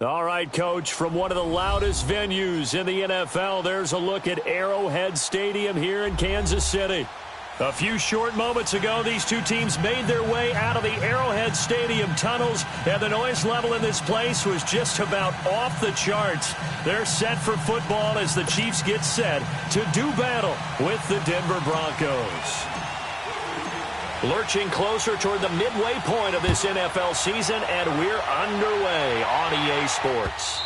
All right, Coach, from one of the loudest venues in the NFL, there's a look at Arrowhead Stadium here in Kansas City. A few short moments ago, these two teams made their way out of the Arrowhead Stadium tunnels, and the noise level in this place was just about off the charts. They're set for football as the Chiefs get set to do battle with the Denver Broncos. Lurching closer toward the midway point of this NFL season, and we're underway on EA Sports.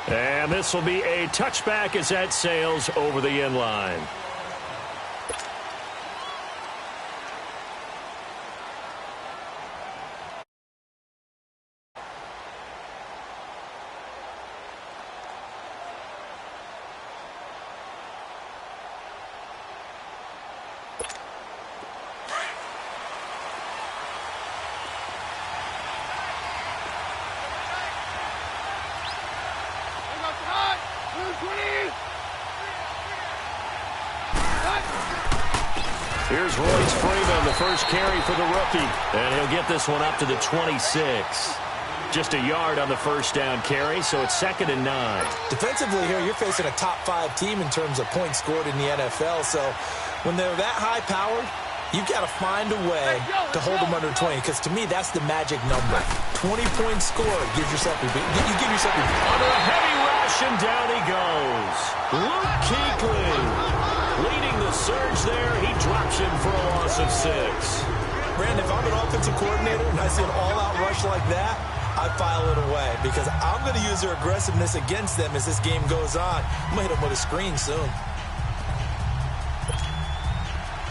And this will be a touchback as that sails over the end line. Here's Royce Freeman, the first carry for the rookie. And he'll get this one up to the 26. Just a yard on the first down carry, so it's 2nd and 9. Defensively here, you're facing a top-5 team in terms of points scored in the NFL. So when they're that high-powered, you've got to find a way to hold them under 20, because to me, that's the magic number. 20-point score gives yourself a big, you give yourself a under a heavy rush, and down he goes. Luke Kuechly leading the surge there. He drops him for a loss of 6. Brandon, if I'm an offensive coordinator and I see an all-out rush like that, I file it away, because I'm going to use their aggressiveness against them as this game goes on. I'm going to hit them with a screen soon.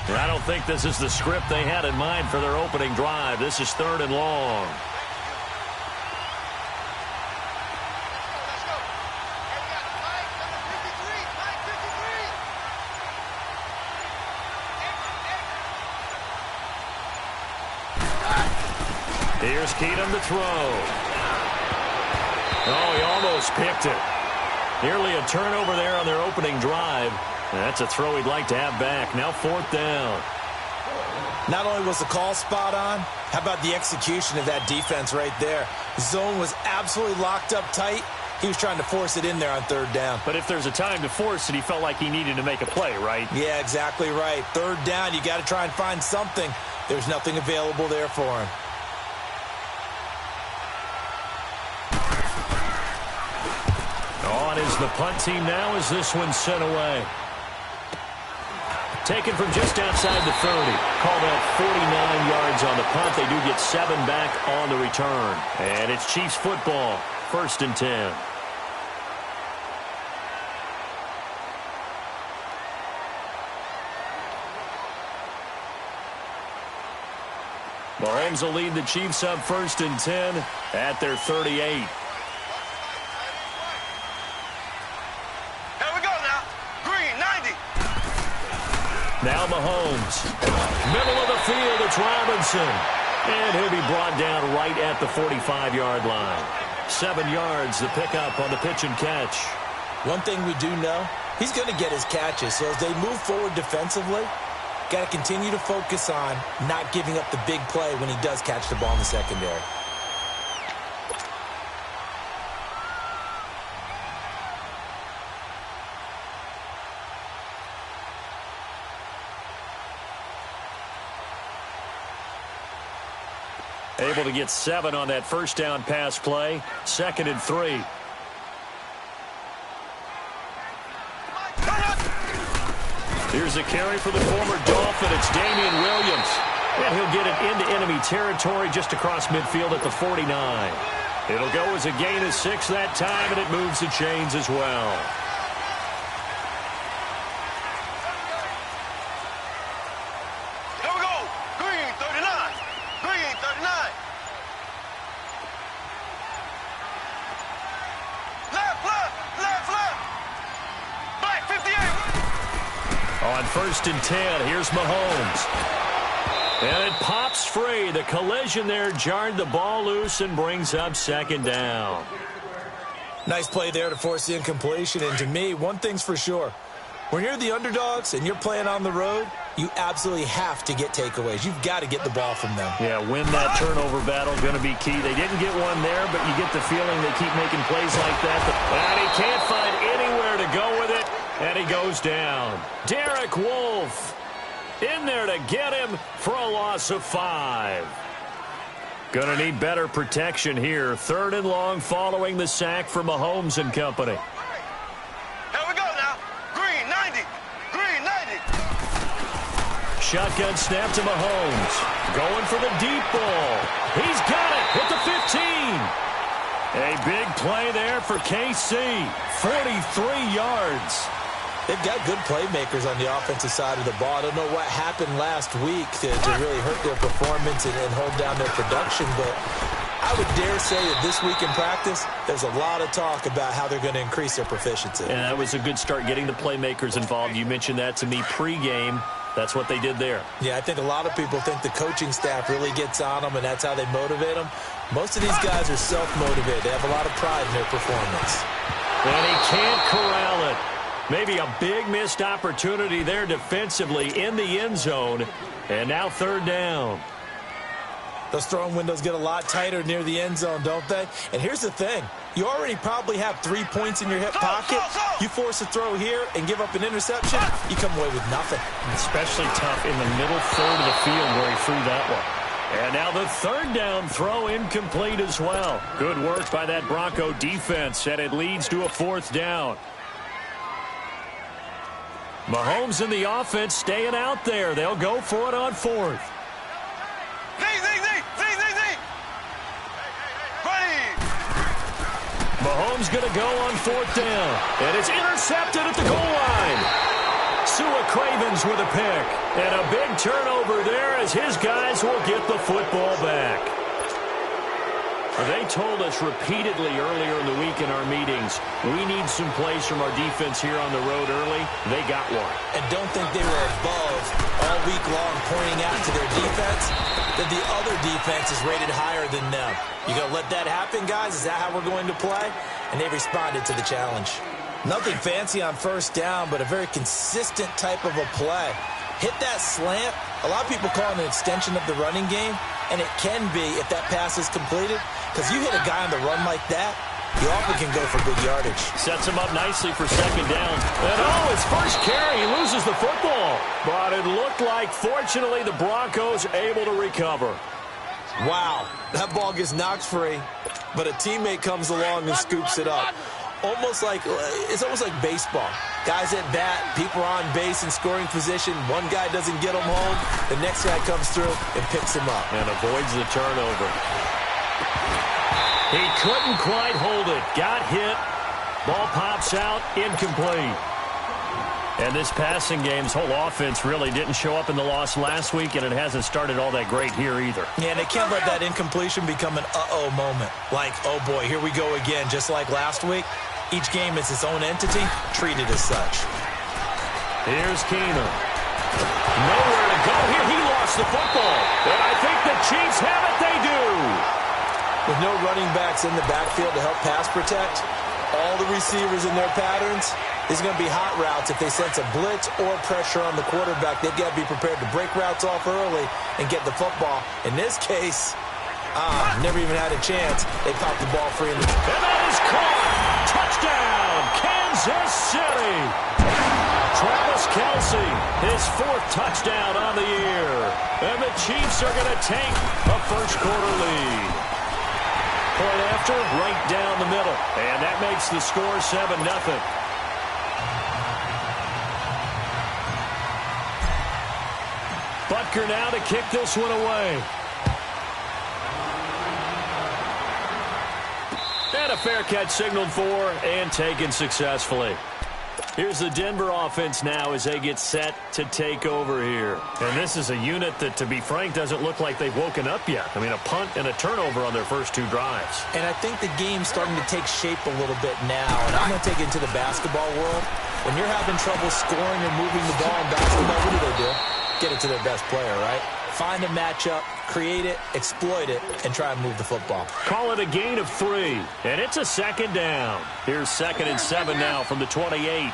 I don't think this is the script they had in mind for their opening drive. This is 3rd and long. Here's Keenum to throw. Oh, he almost picked it. Nearly a turnover there on their opening drive. That's a throw he'd like to have back. Now 4th down. Not only was the call spot on, how about the execution of that defense right there? The zone was absolutely locked up tight. He was trying to force it in there on 3rd down. But if there's a time to force it, he felt like he needed to make a play, right? Yeah, exactly right. 3rd down, you got to try and find something. There's nothing available there for him. On is the punt team now as this one's sent away. Taken from just outside the 30. Called out 49 yards on the punt. They do get 7 back on the return. And it's Chiefs football. 1st and 10. Mahomes will lead the Chiefs up 1st and 10 at their 38. Now Mahomes. Middle of the field, it's Robinson. And he'll be brought down right at the 45-yard line. 7 yards, the pickup on the pitch and catch. One thing we do know, he's going to get his catches. So as they move forward defensively, got to continue to focus on not giving up the big play when he does catch the ball in the secondary. Able to get 7 on that first down pass play. 2nd and 3. Here's a carry for the former Dolphin. It's Damian Williams. And he'll get it into enemy territory just across midfield at the 49. It'll go as a gain of 6 that time, and it moves the chains as well. On 1st and 10, here's Mahomes. And it pops free. The collision there jarred the ball loose and brings up 2nd down. Nice play there to force the incompletion. And to me, one thing's for sure. When you're the underdogs and you're playing on the road, you absolutely have to get takeaways. You've got to get the ball from them. Yeah, win that turnover battle, going to be key. They didn't get one there, but you get the feeling they keep making plays like that. And he can't find anywhere to go with it, and he goes down. Derek Wolfe in there to get him for a loss of 5. Going to need better protection here. 3rd and long following the sack from Mahomes and company. Here we go now. Green, 90. Green, 90. Shotgun snap to Mahomes. Going for the deep ball. He's got it at the 15. A big play there for KC. 43 yards. They've got good playmakers on the offensive side of the ball. I don't know what happened last week to really hurt their performance and hold down their production, but I would dare say that this week in practice, there's a lot of talk about how they're going to increase their proficiency. And that was a good start, getting the playmakers involved. You mentioned that to me pregame. That's what they did there. Yeah, I think a lot of people think the coaching staff really gets on them, and that's how they motivate them. Most of these guys are self-motivated. They have a lot of pride in their performance. And he can't corral it. Maybe a big missed opportunity there defensively in the end zone. And now 3rd down. Those throwing windows get a lot tighter near the end zone, don't they? And here's the thing. You already probably have 3 points in your hip pocket. You force a throw here and give up an interception, you come away with nothing. Especially tough in the middle 3rd of the field where he threw that one. And now the 3rd down throw incomplete as well. Good work by that Bronco defense, and it leads to a 4th down. Mahomes and the offense staying out there. They'll go for it on 4th. Mahomes going to go on 4th down. And it's intercepted at the goal line. Sua Cravens with a pick. And a big turnover there as his guys will get the football back. They told us repeatedly earlier in the week in our meetings, we need some plays from our defense here on the road early. They got one. And don't think they were above all week long pointing out to their defense that the other defense is rated higher than them. You going to let that happen, guys? Is that how we're going to play? And they responded to the challenge. Nothing fancy on 1st down, but a very consistent type of a play. Hit that slant. A lot of people call it an extension of the running game, and it can be if that pass is completed. Because you hit a guy on the run like that, you often can go for good yardage. Sets him up nicely for 2nd down. And his first carry, he loses the football. But it looked like, fortunately, the Broncos able to recover. Wow, that ball gets knocked free, but a teammate comes along and scoops it up. It's almost like baseball. Guys at bat, people are on base in scoring position. One guy doesn't get them home. The next guy comes through and picks him up. And avoids the turnover. He couldn't quite hold it. Got hit. Ball pops out. Incomplete. And this passing game's whole offense really didn't show up in the loss last week, and it hasn't started all that great here either. Yeah, and they can't let that incompletion become an uh-oh moment. Like, oh boy, here we go again, just like last week. Each game is its own entity, treated as such. Here's Keenum. Nowhere to go here. He lost the football. And I think the Chiefs have it. They do. With no running backs in the backfield to help pass protect, all the receivers in their patterns, there's going to be hot routes. If they sense a blitz or pressure on the quarterback, they've got to be prepared to break routes off early and get the football. In this case, never even had a chance. They popped the ball free. And that is caught. Touchdown, Kansas City. Travis Kelce, his 4th touchdown on the year. And the Chiefs are going to take a first-quarter lead. Point after, right down the middle. And that makes the score 7-0. Butker now to kick this one away. And a fair catch signaled for and taken successfully. Here's the Denver offense now as they get set to take over here. And this is a unit that, to be frank, doesn't look like they've woken up yet. I mean, a punt and a turnover on their first 2 drives. And I think the game's starting to take shape a little bit now. And I'm going to take it into the basketball world. When you're having trouble scoring or moving the ball in basketball, what do? Get it to their best player, right? Find a matchup, create it, exploit it, and try and move the football. Call it a gain of 3, and it's a 2nd down. Here's 2nd and 7 now from the 28.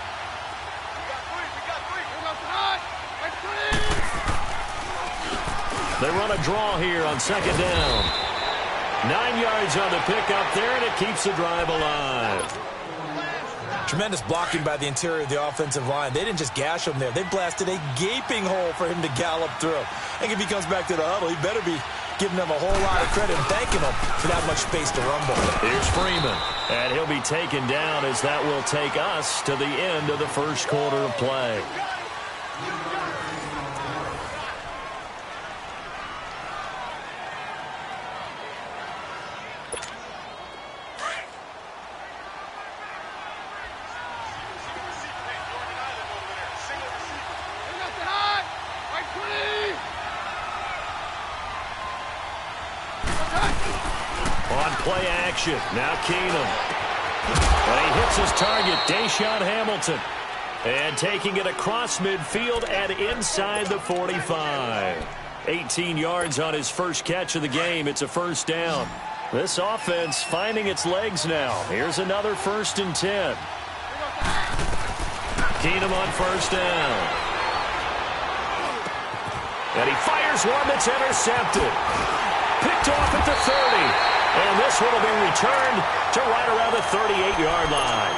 They run a draw here on second down. 9 yards on the pickup there, and it keeps the drive alive. Tremendous blocking by the interior of the offensive line. They didn't just gash him there. They blasted a gaping hole for him to gallop through. I think if he comes back to the huddle, he better be giving them a whole lot of credit and thanking them for that much space to rumble. Here's Freeman, and he'll be taken down as that will take us to the end of the first quarter of play. Play action. Now Keenum. And he hits his target, Deshaun Hamilton. And taking it across midfield and inside the 45. 18 yards on his first catch of the game. It's a first down. This offense finding its legs now. Here's another 1st and 10. Keenum on first down. And he fires one that's intercepted. Picked off at the 30. And this one will be returned to right around the 38-yard line.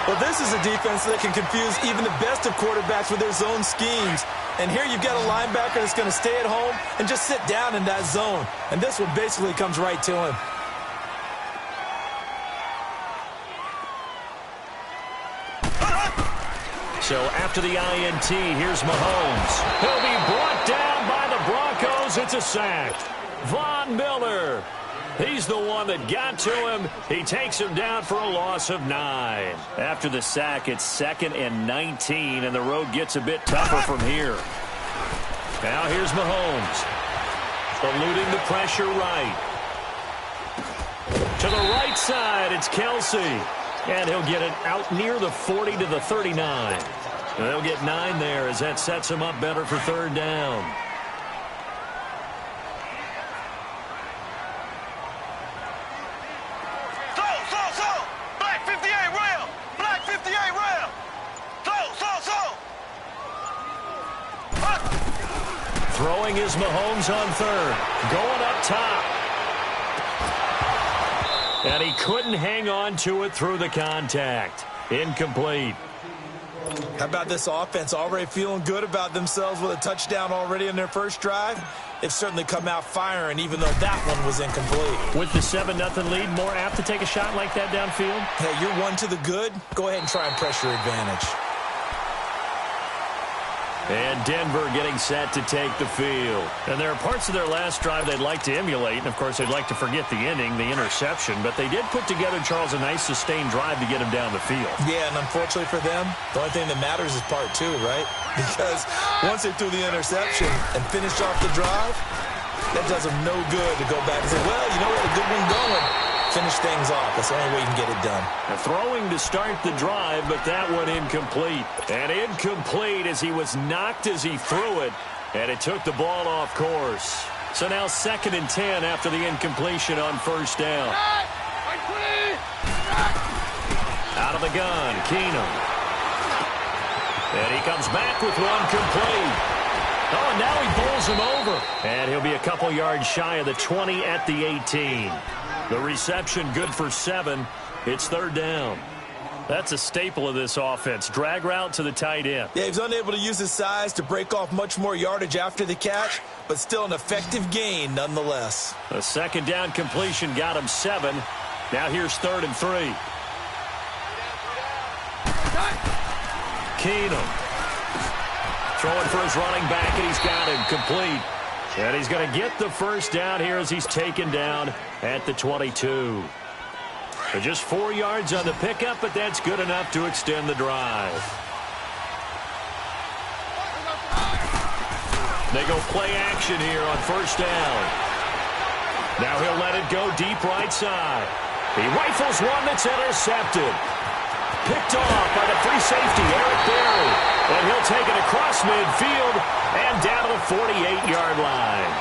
Well, this is a defense that can confuse even the best of quarterbacks with their zone schemes. And here you've got a linebacker that's going to stay at home and just sit down in that zone. And this one basically comes right to him. So after the INT, here's Mahomes. He'll be brought down by the Broncos. It's a sack. Von Miller. He's the one that got to him. He takes him down for a loss of 9. After the sack, it's 2nd and 19, and the road gets a bit tougher from here. Now here's Mahomes. Eluding the pressure right. To the right side, it's Kelsey. And he'll get it out near the 40 to the 39. And they'll get 9 there as that sets him up better for 3rd down. Throwing is Mahomes on 3rd. Going up top. And he couldn't hang on to it through the contact. Incomplete. How about this offense already feeling good about themselves with a touchdown already in their first drive? They've certainly come out firing, even though that one was incomplete. With the 7-0 lead, more apt to take a shot like that downfield? Hey, you're one to the good. Go ahead and try and press your advantage. And Denver getting set to take the field. And there are parts of their last drive they'd like to emulate. And, of course, they'd like to forget the inning, the interception. But they did put together, Charles, a nice sustained drive to get him down the field. Yeah, and unfortunately for them, the only thing that matters is part 2, right? Because once they threw the interception and finished off the drive, that does them no good to go back and say, well, you know what, a good one going. Finish things off. That's the only way you can get it done. A throwing to start the drive, but that one incomplete. And incomplete as he was knocked as he threw it, and it took the ball off course. So now 2nd and 10 after the incompletion on 1st down. Out of the gun, Keenum. And he comes back with one complete. Oh, and now he bowls him over. And he'll be a couple yards shy of the 20 at the 18. The reception good for 7. It's 3rd down. That's a staple of this offense. Drag route to the tight end. Yeah, he was unable to use his size to break off much more yardage after the catch, but still an effective gain nonetheless. A 2nd down completion got him 7. Now here's 3rd and 3. Keenum. Throwing for his running back, and he's got him complete. And he's going to get the first down here as he's taken down at the 22. So just 4 yards on the pickup, but that's good enough to extend the drive. They go play action here on 1st down. Now he'll let it go deep right side. He rifles one that's intercepted. Picked off by the free safety, Eric Berry. And he'll take it across midfield and down to the 48-yard line.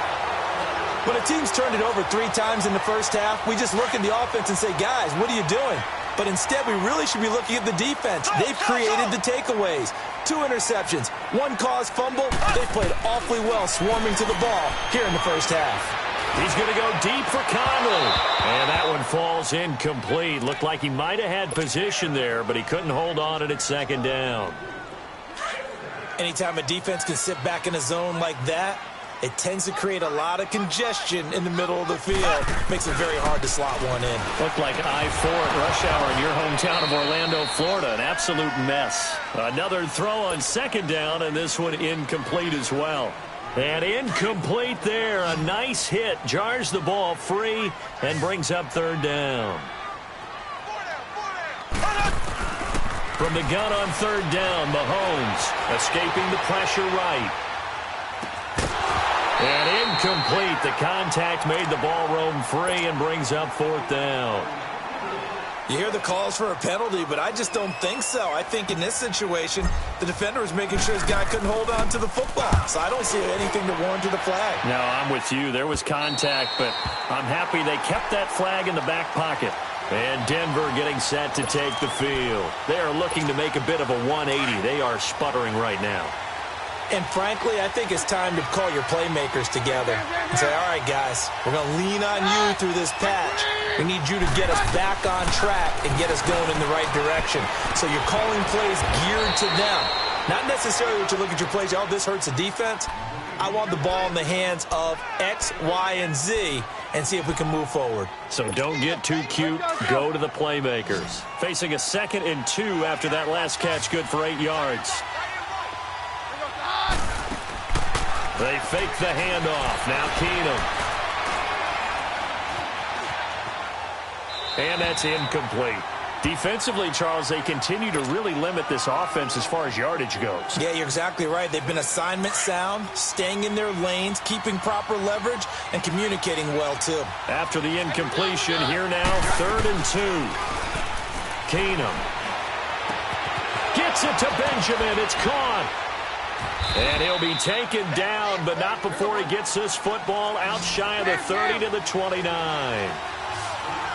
When a team's turned it over 3 times in the first half, we just look at the offense and say, guys, what are you doing? But instead, we really should be looking at the defense. They've created the takeaways. 2 interceptions, 1 caused fumble. They've played awfully well swarming to the ball here in the first half. He's going to go deep for Conley. And that one falls incomplete. Looked like he might have had position there, but he couldn't hold on at second down. Anytime a defense can sit back in a zone like that, it tends to create a lot of congestion in the middle of the field. Makes it very hard to slot one in. Looked like I-4 at rush hour in your hometown of Orlando, Florida. An absolute mess. Another throw on second down, and this one incomplete as well. And incomplete there. A nice hit. Jars the ball free and brings up third down. From the gun on third down, Mahomes escaping the pressure right. And incomplete. The contact made the ball roam free and brings up fourth down. You hear the calls for a penalty, but I just don't think so. I think in this situation, the defender was making sure his guy couldn't hold on to the football. So I don't see anything to warrant the flag. No, I'm with you. There was contact, but I'm happy they kept that flag in the back pocket. And Denver getting set to take the field. They are looking to make a bit of a 180. They are sputtering right now. And frankly, I think it's time to call your playmakers together and say, all right, guys, we're going to lean on you through this patch. We need you to get us back on track and get us going in the right direction. So you're calling plays geared to them. Not necessarily that you look at your plays, oh, this hurts the defense. I want the ball in the hands of X, Y, and Z and see if we can move forward. So don't get too cute. Go to the playmakers. Facing a 2nd and 2 after that last catch, good for 8 yards. They fake the handoff. Now Keenum. And that's incomplete. Defensively, Charles, they continue to really limit this offense as far as yardage goes. Yeah, you're exactly right. They've been assignment sound, staying in their lanes, keeping proper leverage, and communicating well, too. After the incompletion, here now, 3rd and 2. Keenum. Gets it to Benjamin. It's caught. And he'll be taken down, but not before he gets this football out shy of the 30 to the 29.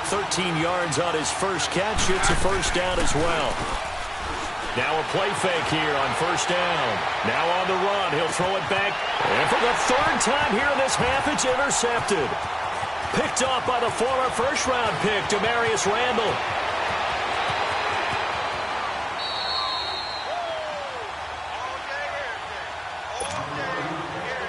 13 yards on his first catch. It's a first down as well. Now a play fake here on first down. Now on the run. He'll throw it back. And for the 3rd time here in this half, it's intercepted. Picked off by the former first-round pick, Demarius Randall.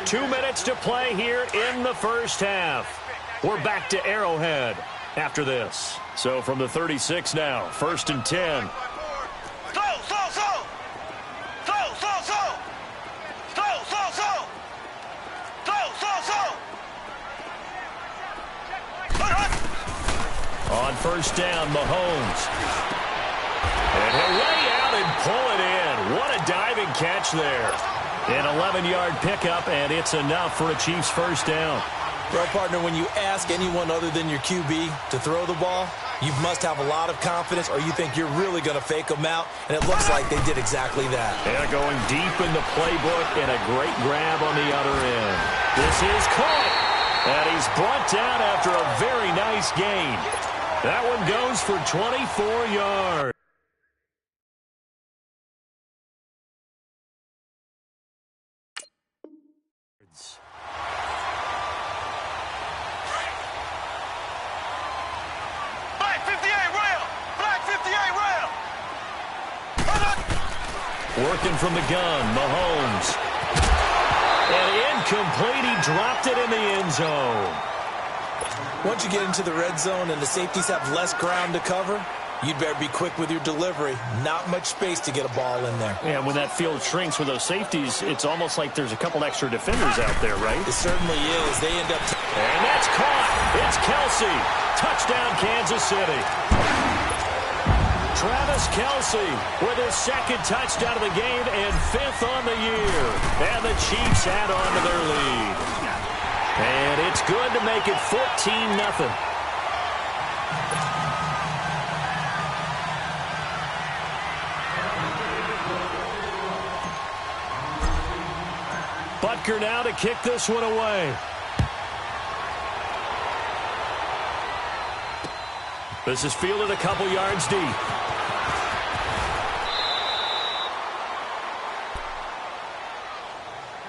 2 minutes to play here in the first half. We're back to Arrowhead after this. So from the 36 now, 1st and 10. On first down, Mahomes. And he'll lay out and pull it in. What a diving catch there. An 11-yard pickup, and it's enough for a Chiefs first down. Well, partner, when you ask anyone other than your QB to throw the ball, you must have a lot of confidence or you think you're really going to fake them out, and it looks like they did exactly that. Yeah, going deep in the playbook and a great grab on the other end. This is caught, and he's brought down after a very nice gain. That one goes for 24 yards. Working from the gun, Mahomes. And incomplete, he dropped it in the end zone. Once you get into the red zone and the safeties have less ground to cover, you'd better be quick with your delivery. Not much space to get a ball in there. Yeah, when that field shrinks with those safeties, it's almost like there's a couple extra defenders out there, right? It certainly is. They end up... And that's caught. It's Kelsey. Touchdown, Kansas City. Travis Kelsey with his 2nd touchdown of the game and 5th on the year. And the Chiefs add on to their lead. And it's good to make it 14-0. Butker now to kick this one away. This is fielded a couple yards deep.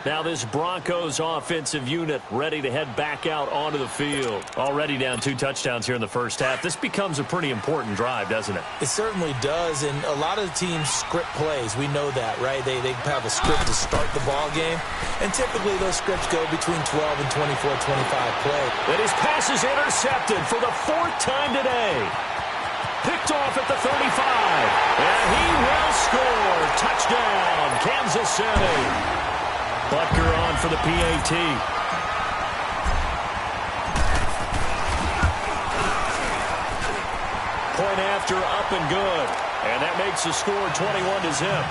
Now this Broncos offensive unit ready to head back out onto the field. Already down 2 touchdowns here in the first half. This becomes a pretty important drive, doesn't it? It certainly does, and a lot of the teams script plays. We know that, right? They have a script to start the ball game, and typically those scripts go between 12 and 24, 25 plays. And his pass is intercepted for the 4th time today. Picked off at the 35, and he will score. Touchdown, Kansas City. Butker on for the PAT. Point after, up and good. And that makes the score 21-0.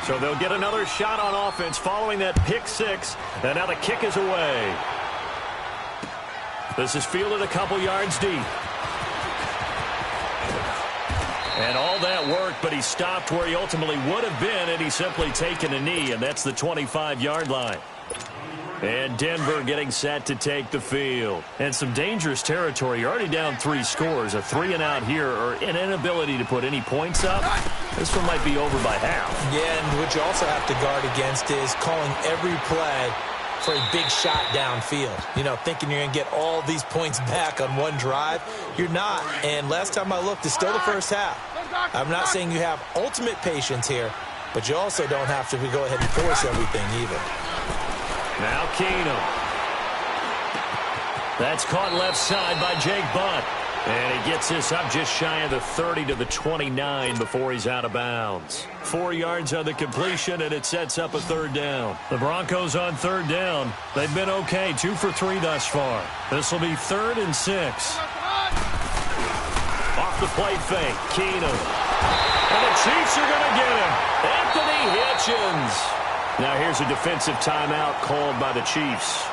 So they'll get another shot on offense following that pick 6. And now the kick is away. This is fielded a couple yards deep. And all that worked, but he stopped where he ultimately would have been, and he's simply taken a knee, and that's the 25-yard line. And Denver getting set to take the field. And some dangerous territory. You're already down 3 scores. A 3-and-out here, or an inability to put any points up. This one might be over by half. Yeah, and what you also have to guard against is calling every play for a big shot downfield. You know, thinking you're going to get all these points back on one drive. You're not. And last time I looked, it's still the first half. I'm not saying you have ultimate patience here, but you also don't have to go ahead and force everything either. Now Keenum. That's caught left side by Jake Butt. And he gets this up just shy of the 30 to the 29 before he's out of bounds. 4 yards on the completion, and it sets up a 3rd down. The Broncos on 3rd down. They've been okay, 2 for 3 thus far. This will be 3rd and 6. Off the play fake, Keenum. And the Chiefs are going to get him. Anthony Hitchens. Now here's a defensive timeout called by the Chiefs,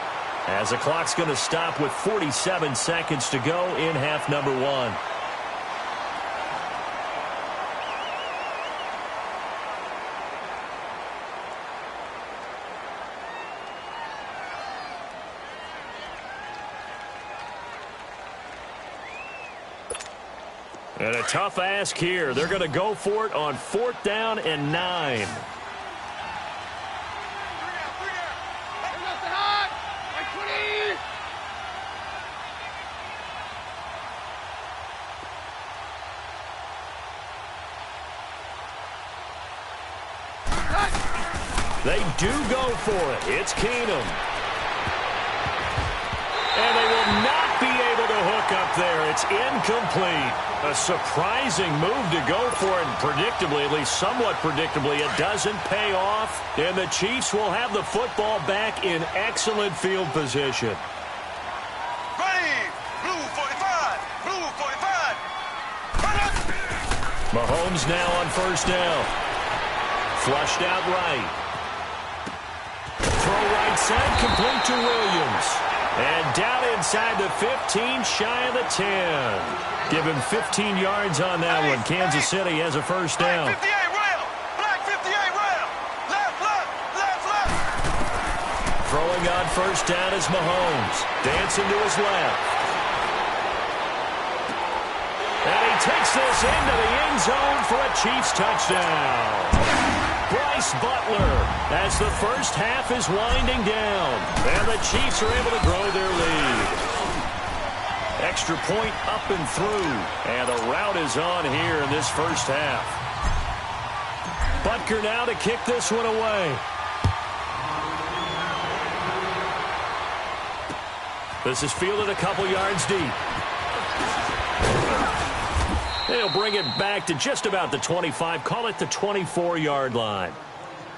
as the clock's going to stop with 47 seconds to go in half number 1. And a tough ask here. They're going to go for it on 4th down and 9. They do go for it. It's Keenum. And they will not be able to hook up there. It's incomplete. A surprising move to go for it. And predictably, at least somewhat predictably, it doesn't pay off. And the Chiefs will have the football back in excellent field position. Ready. Blue 45. Blue 45. Mahomes now on 1st down. Flushed out right. Throw right side, complete to Williams. And down inside the 15, shy of the 10. Give him 15 yards on that one. Kansas City has a 1st down. Black 58 rail. Black 58 rail. Left, left, left, left. Throwing on 1st down is Mahomes. Dancing to his left. And he takes this into the end zone for a Chiefs touchdown. Bryce Butler, as the first half is winding down, and the Chiefs are able to grow their lead. Extra point up and through, and the route is on here in this first half. Butker now to kick this one away. This is fielded a couple yards deep. They'll bring it back to just about the 25, call it the 24-yard line.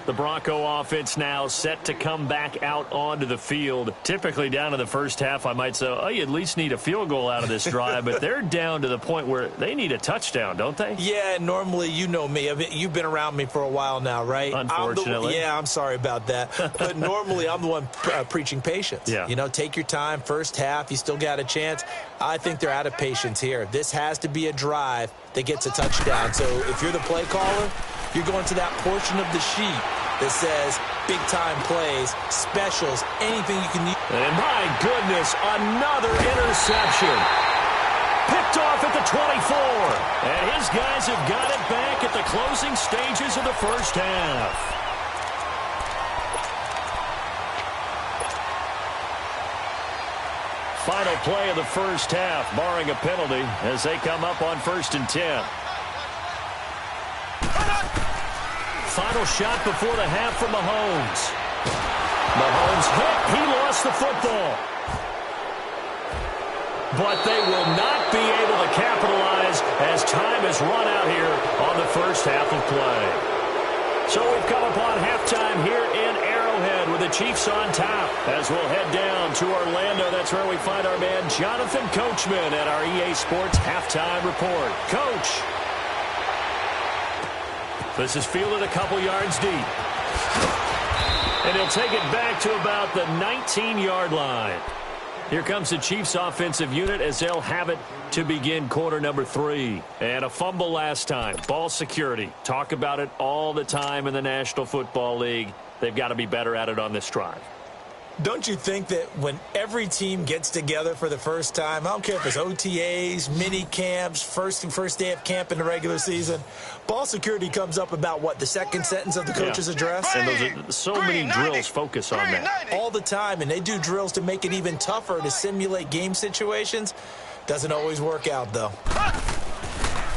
The Bronco offense now set to come back out onto the field. Typically down in the first half, I might say, oh, you at least need a field goal out of this drive, but they're down to the point where they need a touchdown, don't they? Yeah, normally, you know me. You've been around me for a while now, right? Unfortunately. I'm sorry about that. But normally, I'm the one preaching patience. Yeah. You know, take your time. First half, you still got a chance. I think they're out of patience here. This has to be a drive that gets a touchdown. So if you're the play caller, you're going to that portion of the sheet that says big-time plays, specials, anything you can use. And my goodness, another interception. Picked off at the 24. And his guys have got it back at the closing stages of the first half. Final play of the first half, barring a penalty, as they come up on 1st and 10. Final shot before the half from Mahomes. Mahomes hit. He lost the football. But they will not be able to capitalize as time has run out here on the first half of play. So we've come upon halftime here in Arrowhead with the Chiefs on top. As we'll head down to Orlando, that's where we find our man Jonathan Coachman at our EA Sports Halftime Report. Coach. This is fielded a couple yards deep. And he'll take it back to about the 19-yard line. Here comes the Chiefs offensive unit as they'll have it to begin quarter number 3. And a fumble last time. Ball security. Talk about it all the time in the National Football League. They've got to be better at it on this drive. Don't you think that when every team gets together for the first time, I don't care if it's OTAs, mini camps, first day of camp in the regular season, ball security comes up about, what, the second sentence of the coach's address? And those are so many drills focus on that. All the time, and they do drills to make it even tougher to simulate game situations. Doesn't always work out, though.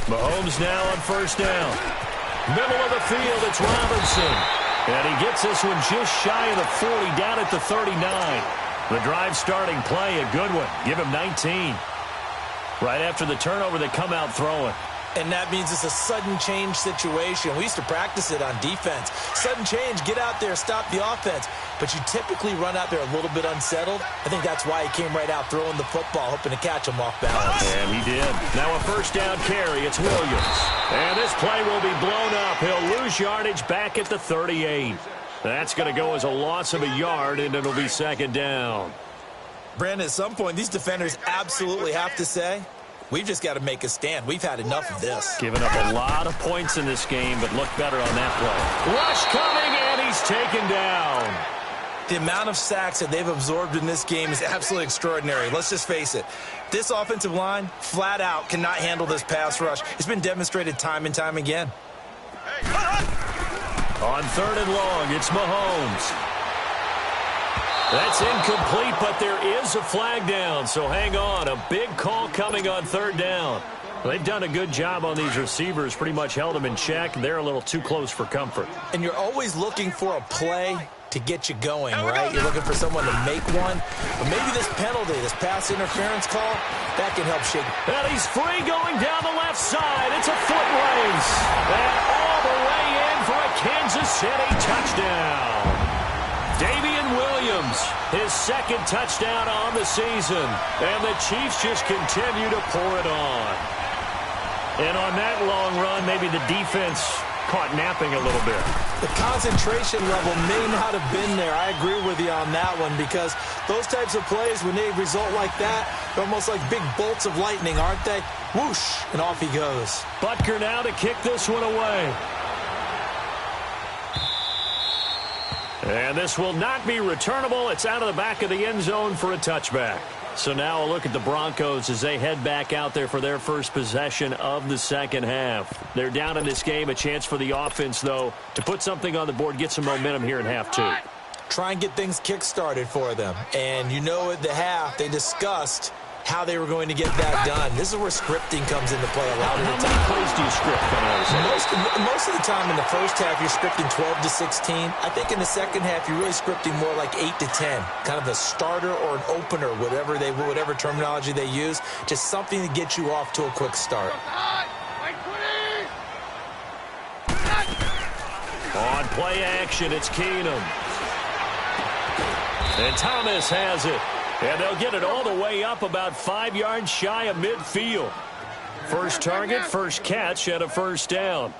Mahomes now on 1st down. Middle of the field, it's Robinson. And he gets this one just shy of the 40, down at the 39. The drive starting play, a good one. Give him 19. Right after the turnover, they come out throwing. And that means it's a sudden change situation. We used to practice it on defense. Sudden change, get out there, stop the offense. But you typically run out there a little bit unsettled. I think that's why he came right out throwing the football, hoping to catch him off balance. And he did. Now a 1st down carry. It's Williams. And this play will be blown up. He'll lose yardage back at the 38. That's going to go as a loss of a yard, and it'll be 2nd down. Brandon, at some point, these defenders absolutely have to say, we've just got to make a stand. We've had enough of this. Giving up a lot of points in this game, but look better on that play. Rush coming, and he's taken down. The amount of sacks that they've absorbed in this game is absolutely extraordinary. Let's just face it. This offensive line, flat out, cannot handle this pass rush. It's been demonstrated time and time again. On 3rd and long, it's Mahomes. That's incomplete, but there is a flag down, so hang on. A big call coming on 3rd down. They've done a good job on these receivers, pretty much held them in check. They're a little too close for comfort. And you're always looking for a play to get you going, right? You're looking for someone to make one. But maybe this penalty, this pass interference call, that can help shake. And he's free going down the left side. It's a foot race. And all the way in for a Kansas City touchdown. Damian Williams, his 2nd touchdown on the season. And the Chiefs just continue to pour it on. And on that long run, maybe the defense caught napping a little bit. The concentration level may not have been there. I agree with you on that one, because those types of plays, when they result like that, they're almost like big bolts of lightning, aren't they? Whoosh, and off he goes. Butker now to kick this one away. And this will not be returnable. It's out of the back of the end zone for a touchback. So now a look at the Broncos as they head back out there for their first possession of the 2nd half. They're down in this game. A chance for the offense, though, to put something on the board, get some momentum here in half 2. Try and get things kick-started for them. And you know at the half, they discussed how they were going to get that done. This is where scripting comes into play a lot of the time. How many plays do you script? Most of the time in the first half, you're scripting 12 to 16. I think in the second half, you're really scripting more like 8 to 10. Kind of a starter or an opener, whatever terminology they use. Just something to get you off to a quick start. On play action, it's Keenum. And Thomas has it. And they'll get it all the way up about 5 yards shy of midfield. First target, first catch, and a 1st down.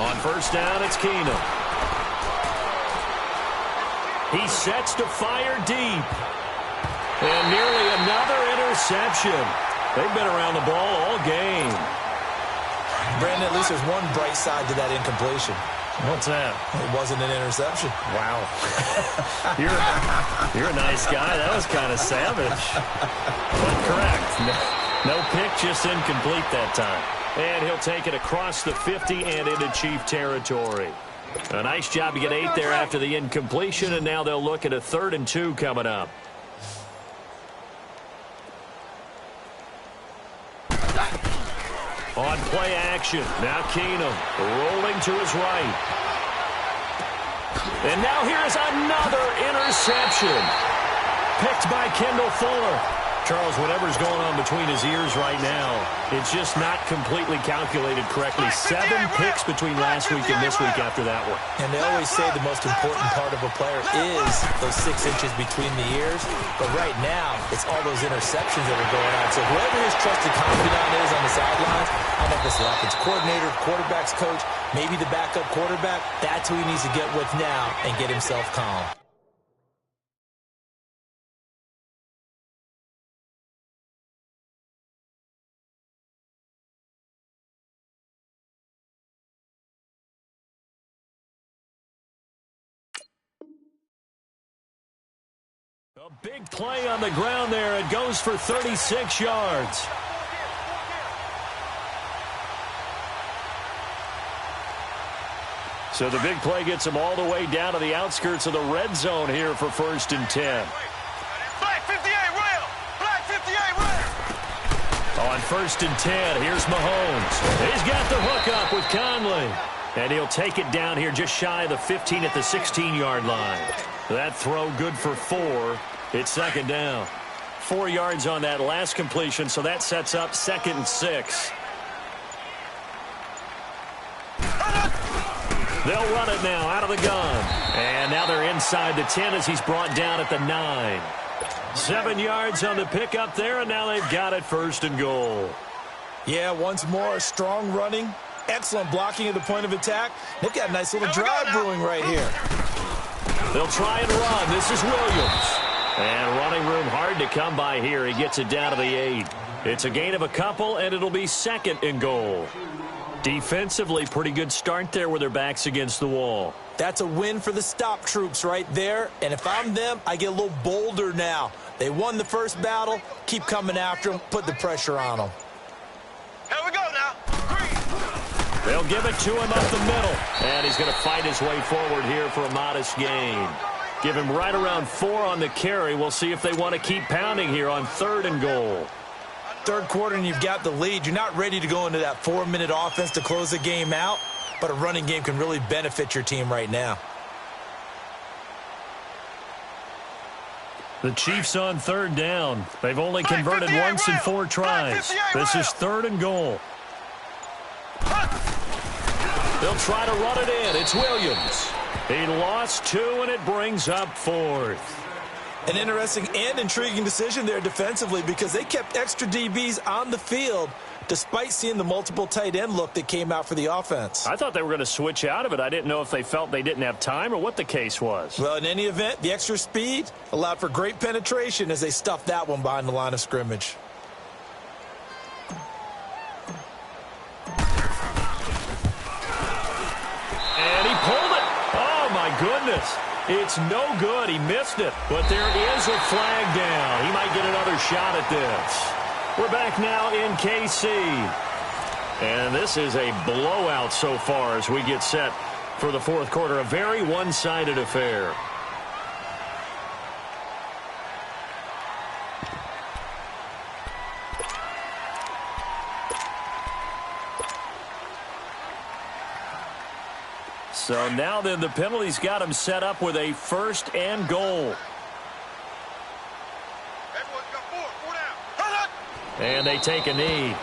On 1st down, it's Keenum. He sets to fire deep. And nearly another interception. They've been around the ball all game. Brandon, at least there's one bright side to that incompletion. What's that? It wasn't an interception. Wow. You're a nice guy. That was kind of savage. But correct. No pick, just incomplete that time. And he'll take it across the 50 and into Chief territory. A nice job to get 8 there after the incompletion, and now they'll look at a 3rd and 2 coming up. On play action, now Keenum rolling to his right. And now here's another interception. Picked by Kendall Fuller. Charles, whatever's going on between his ears right now, it's just not completely calculated correctly. 7 picks between last week and this week after that one. And they always say the most important part of a player is those 6 inches between the ears. But right now, it's all those interceptions that are going on. So whoever his trusted confidant is on the sidelines, how about this offense coordinator, quarterback's coach, maybe the backup quarterback, that's who he needs to get with now and get himself calm. A big play on the ground there. It goes for 36 yards. So the big play gets him all the way down to the outskirts of the red zone here for 1st and 10. Black 58 rail. Black 58 rail. On 1st and 10, here's Mahomes. He's got the hook up with Conley. And he'll take it down here just shy of the 15 at the 16-yard line. That throw good for 4. It's 2nd down. 4 yards on that last completion, so that sets up 2nd and 6. They'll run it now out of the gun. And now they're inside the 10 as he's brought down at the 9. 7 yards on the pickup there, and now they've got it 1st and goal. Yeah, once more, strong running, excellent blocking at the point of attack. They've got a nice little drive brewing right here. They'll try and run. This is Williams. And running room hard to come by here. He gets it down to the 8. It's a gain of a couple, and it'll be 2nd and goal. Defensively, pretty good start there with their backs against the wall. That's a win for the stop troops right there. And if I'm them, I get a little bolder now. They won the first battle. Keep coming after them. Put the pressure on them. Here we go now. Green. They'll give it to him up the middle. And he's going to fight his way forward here for a modest gain. Give him right around 4 on the carry. We'll see if they want to keep pounding here on 3rd and goal. 3rd quarter and you've got the lead. You're not ready to go into that 4-minute offense to close the game out, but a running game can really benefit your team right now. The Chiefs on 3rd down. They've only converted once in 4 tries. This is 3rd and goal. They'll try to run it in. It's Williams. He lost 2, and it brings up 4th. An interesting and intriguing decision there defensively because they kept extra DBs on the field despite seeing the multiple tight end look that came out for the offense. I thought they were going to switch out of it. I didn't know if they felt they didn't have time or what the case was. Well, in any event, the extra speed allowed for great penetration as they stuffed that one behind the line of scrimmage. And he pulled it. Oh, my goodness. It's no good. He missed it. But there is a flag down. He might get another shot at this. We're back now in KC. And this is a blowout so far as we get set for the 4th quarter. A very one-sided affair. So now then the penalty's got him set up with a 1st and goal. Everyone's got 4 down. And they take a knee.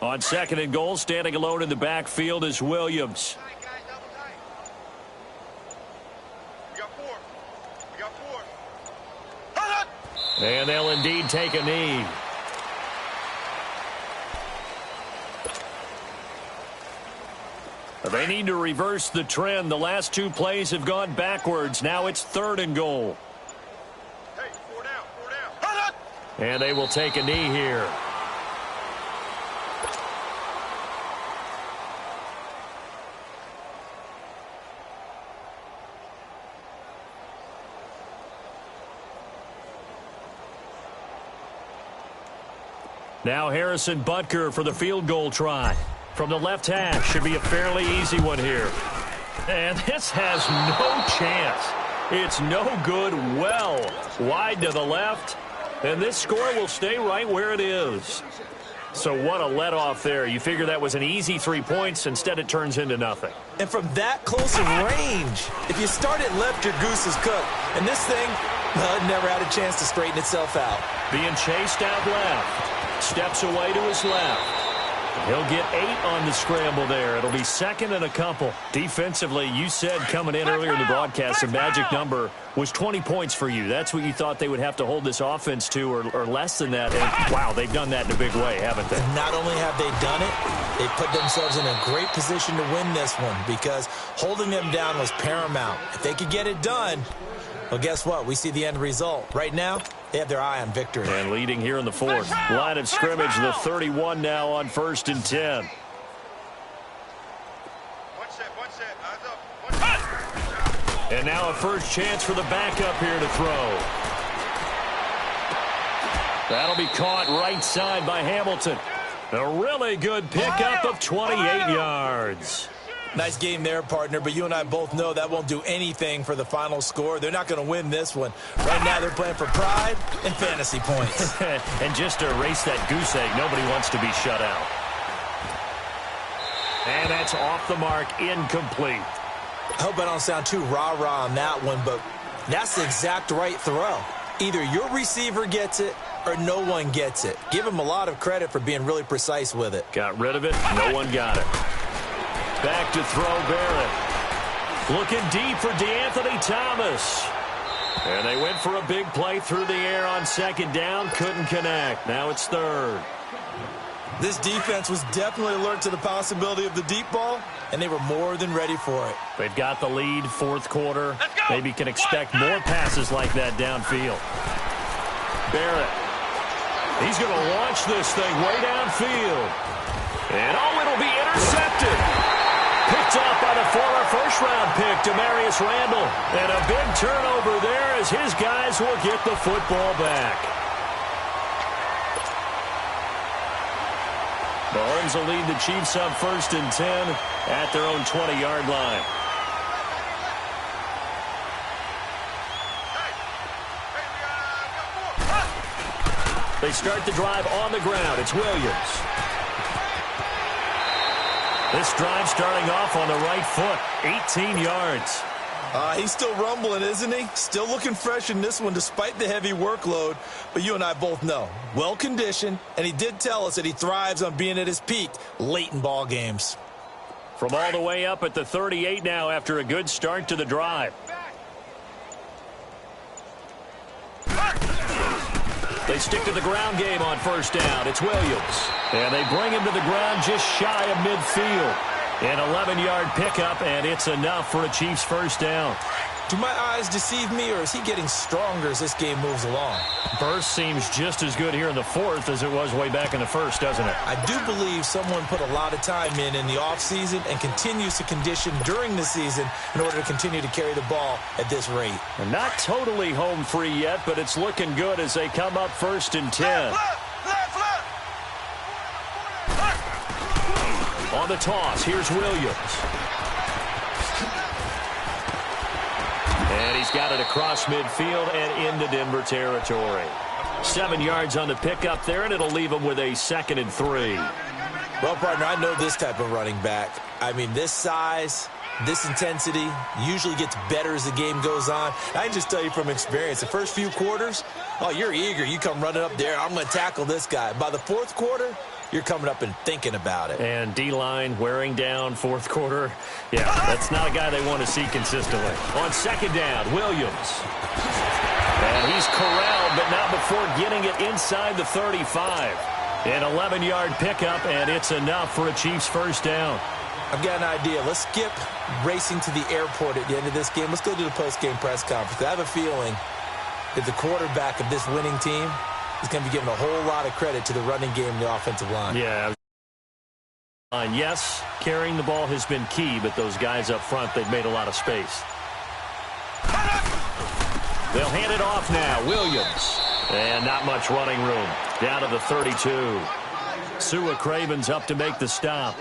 On 2nd and goal, standing alone in the backfield is Williams. And they'll indeed take a knee. They need to reverse the trend. The last two plays have gone backwards. Now it's 3rd and goal. Hey, 4 down, 4 down. And they will take a knee here. Now Harrison Butker for the field goal try. From the left hash, should be a fairly easy one here. And this has no chance. It's no good, well wide to the left. And this score will stay right where it is. So what a let-off there. You figure that was an easy 3 points. Instead, it turns into nothing. And from that close of range, if you start it left, your goose is cooked. And this thing, well, it never had a chance to straighten itself out. Being chased out left. Steps away to his left. He'll get 8 on the scramble there. It'll be 2nd and a couple. Defensively, you said coming in earlier in the broadcast, the magic number was 20 points for you. That's what you thought they would have to hold this offense to, or less than that. And, wow, they've done that in a big way, haven't they? Not only have they done it, they put themselves in a great position to win this one because holding them down was paramount. If they could get it done, well, guess what? We see the end result. Right now, they have their eye on victory. And leading here in the 4th. Line of scrimmage, the 31 now on 1st and 10. One set, eyes up. And now a first chance for the backup here to throw. That'll be caught right side by Hamilton. A really good pickup of 28 yards. Nice game there, partner, but you and I both know that won't do anything for the final score. They're not going to win this one. Right now, they're playing for pride and fantasy points. And just to erase that goose egg, nobody wants to be shut out. And that's off the mark, incomplete. I hope I don't sound too rah-rah on that one, but that's the exact right throw. Either your receiver gets it or no one gets it. Give him a lot of credit for being really precise with it. Got rid of it. No one got it. Back to throw Barrett. Looking deep for DeAnthony Thomas. And they went for a big play through the air on 2nd down. Couldn't connect. Now it's 3rd. This defense was definitely alert to the possibility of the deep ball, and they were more than ready for it. They've got the lead, 4th quarter. Maybe can expect more passes like that downfield. Barrett. He's going to launch this thing way downfield. And, oh, it'll be intercepted. Picked up by the former first-round pick, Demarius Randall. And a big turnover there as his guys will get the football back. Mahomes will lead the Chiefs up 1st and 10 at their own 20-yard line. They start the drive on the ground. It's Williams. This drive starting off on the right foot, 18 yards. He's still rumbling, isn't he? Still looking fresh in this one despite the heavy workload. But you and I both know, well-conditioned, and he did tell us that he thrives on being at his peak late in ball games. From all the way up at the 38 now after a good start to the drive. They stick to the ground game on 1st down. It's Williams. And they bring him to the ground just shy of midfield. An 11-yard pickup, and it's enough for a Chiefs 1st down. Do my eyes deceive me, or is he getting stronger as this game moves along? Burst seems just as good here in the 4th as it was way back in the 1st, doesn't it? I do believe someone put a lot of time in the offseason and continues to condition during the season in order to continue to carry the ball at this rate. And not totally home free yet, but it's looking good as they come up 1st and 10. Left. On the toss, here's Williams. And he's got it across midfield and into Denver territory. 7 yards on the pickup there, and it'll leave him with a 2nd and 3. Well, partner, I know this type of running back. I mean, this size, this intensity usually gets better as the game goes on. I can just tell you from experience, the first few quarters, oh, you're eager. You come running up there, I'm going to tackle this guy. By the 4th quarter, you're coming up and thinking about it. And D-line wearing down 4th quarter. Yeah, that's not a guy they want to see consistently. On 2nd down, Williams. And he's corralled, but not before getting it inside the 35. An 11-yard pickup, and it's enough for a Chiefs 1st down. I've got an idea. Let's skip racing to the airport at the end of this game. Let's go to the post-game press conference. I have a feeling that the quarterback of this winning team is going to be given a whole lot of credit to the running game and the offensive line. Yeah. Yes, carrying the ball has been key, but those guys up front, they've made a lot of space. They'll hand it off now. Williams. And not much running room. Down to the 32. Sua Craven's up to make the stop.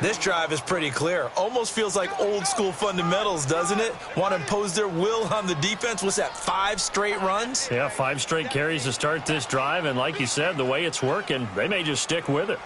This drive is pretty clear. Almost feels like old-school fundamentals, doesn't it? Want to impose their will on the defense. What's that, 5 straight runs? Yeah, 5 straight carries to start this drive. And like you said, the way it's working, they may just stick with it.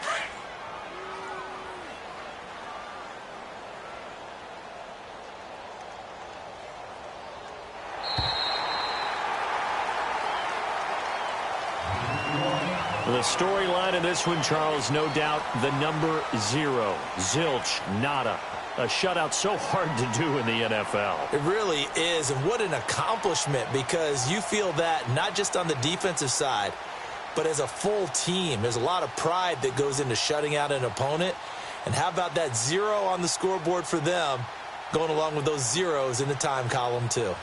The storyline in this one, Charles, no doubt the number 0. Zilch, nada. A shutout so hard to do in the NFL. It really is, and what an accomplishment, because you feel that not just on the defensive side, but as a full team. There's a lot of pride that goes into shutting out an opponent. And how about that 0 on the scoreboard for them, going along with those zeros in the time column too.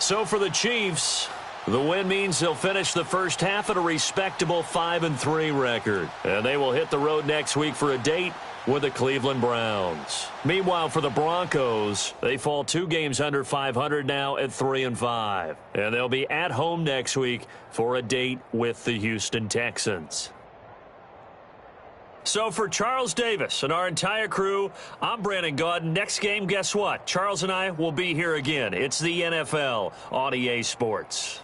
So for the Chiefs, the win means they'll finish the first half at a respectable 5-3 record. And they will hit the road next week for a date with the Cleveland Browns. Meanwhile, for the Broncos, they fall 2 games under 500 now at 3-5. And they'll be at home next week for a date with the Houston Texans. So for Charles Davis and our entire crew, I'm Brandon Gaudin. Next game, guess what? Charles and I will be here again. It's the NFL on EA Sports.